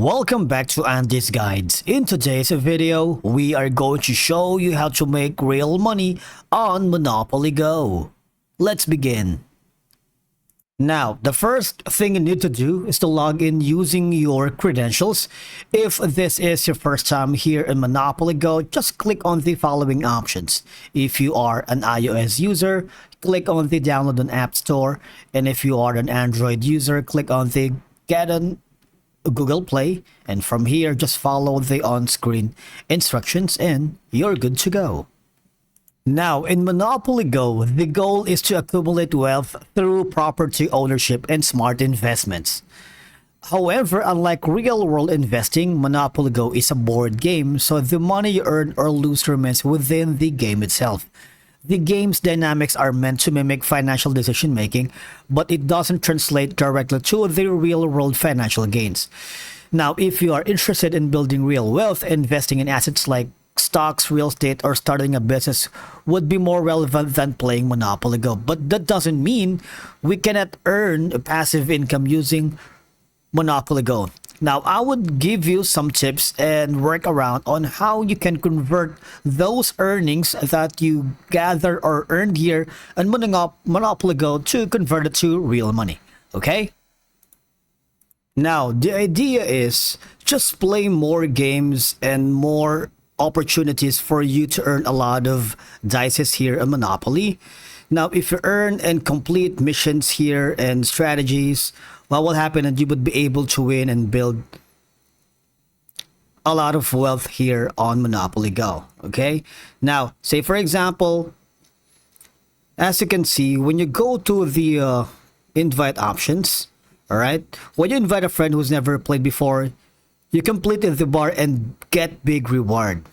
Welcome back to Andy's Guides. In today's video, we are going to show you how to make real money on Monopoly Go. Let's begin. Now, the first thing you need to do is to log in using your credentials. If this is your first time here in Monopoly Go, just click on the following options. If you are an iOS user, click on the download on App Store. And if you are an Android user, click on the get on Google Play, and from here just follow the on-screen instructions and you're good to go. Now in Monopoly Go, the goal is to accumulate wealth through property ownership and smart investments. However, unlike real-world investing, Monopoly Go is a board game, so the money you earn or lose remains within the game itself. The game's dynamics are meant to mimic financial decision making, but it doesn't translate directly to the real-world financial gains. Now, if you are interested in building real wealth, investing in assets like stocks, real estate, or starting a business would be more relevant than playing Monopoly Go. But that doesn't mean we cannot earn passive income using Monopoly Go. Now, I would give you some tips and work around on how you can convert those earnings that you gather or earned here in Monopoly Go to convert it to real money. Okay? Now, the idea is just play more games and more opportunities for you to earn a lot of dices here in Monopoly. Now, if you earn and complete missions here and strategies, what will happen is you would be able to win and build a lot of wealth here on Monopoly Go. Okay? Now, say for example, as you can see, when you go to the invite options, all right, when you invite a friend who's never played before, you complete the bar and get big reward.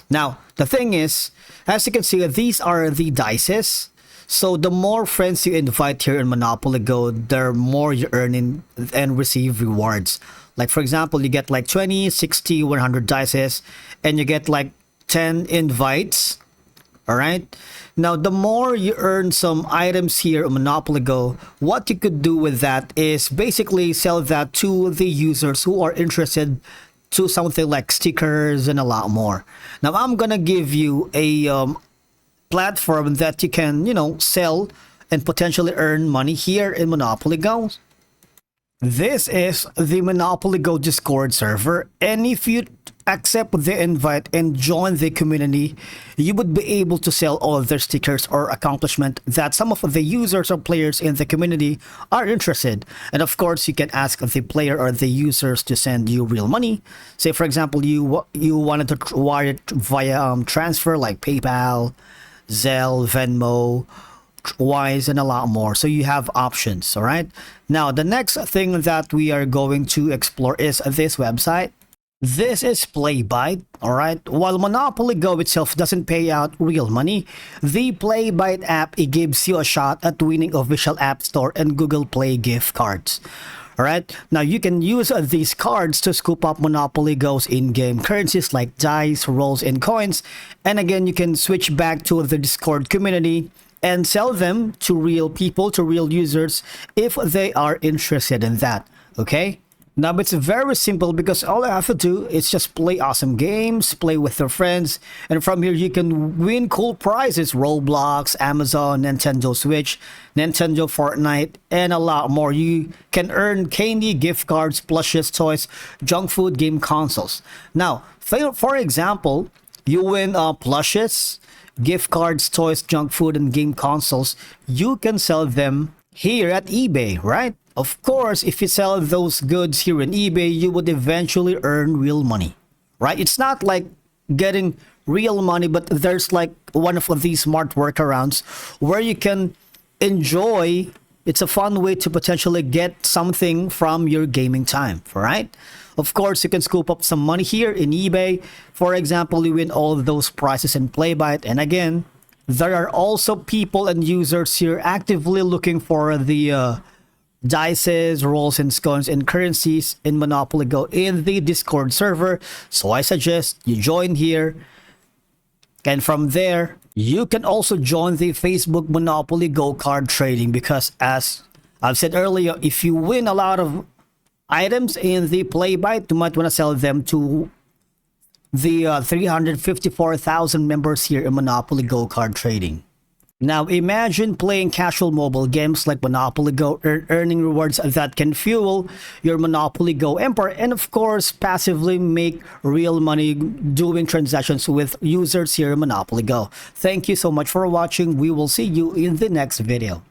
Now, the thing is, as you can see, these are the dices. So the more friends you invite here in Monopoly Go, the more you earn in and receive rewards. Like for example, you get like 20, 60, 100 dices, and you get like 10 invites. All right. Now, the more you earn some items here in Monopoly Go, what you could do with that is basically sell that to the users who are interested to something like stickers and a lot more. Now, I'm gonna give you a platform that you can, sell and potentially earn money here in Monopoly Go. This is the Monopoly Go Discord server, and if you accept the invite and join the community, you would be able to sell all of their stickers or accomplishment that some of the users or players in the community are interested. And of course, you can ask the player or the users to send you real money. Say for example, you wanted to wire it via transfer like PayPal, Zelle, Venmo, Wise, and a lot more. So you have options. All right. Now, the next thing that we are going to explore is this website. This is Playbyte. All right. While Monopoly Go itself doesn't pay out real money, the Playbyte app, it gives you a shot at winning official App Store and Google Play gift cards. All right. Now, you can use these cards to scoop up Monopoly Go's in-game currencies like dice, rolls, and coins. And again, you can switch back to the Discord community and sell them to real people, to real users, if they are interested in that. Okay. Now, it's very simple because all I have to do is just play awesome games, play with your friends, and from here you can win cool prizes: Roblox, Amazon, Nintendo Switch, Nintendo Fortnite, and a lot more. You can earn candy, gift cards, plushes, toys, junk food, game consoles. Now, for example, you win plushes, gift cards, toys, junk food, and game consoles. You can sell them here at eBay, right? Of course, if you sell those goods here in eBay, you would eventually earn real money, right? It's not like getting real money, but there's like one of these smart workarounds where you can enjoy. It's a fun way to potentially get something from your gaming time, right? Of course, you can scoop up some money here in eBay. For example, you win all of those prizes in Playbyte. And again, there are also people and users here actively looking for the dices, rolls, and coins and currencies in Monopoly Go in the Discord server. So I suggest you join here. And from there, you can also join the Facebook Monopoly Go card trading, because as I've said earlier, if you win a lot of items in the play byte, you might want to sell them to the 354,000 members here in Monopoly Go card trading. Now imagine playing casual mobile games like Monopoly Go, earning rewards that can fuel your Monopoly Go empire, and of course passively make real money doing transactions with users here in Monopoly Go. Thank you so much for watching. We will see you in the next video.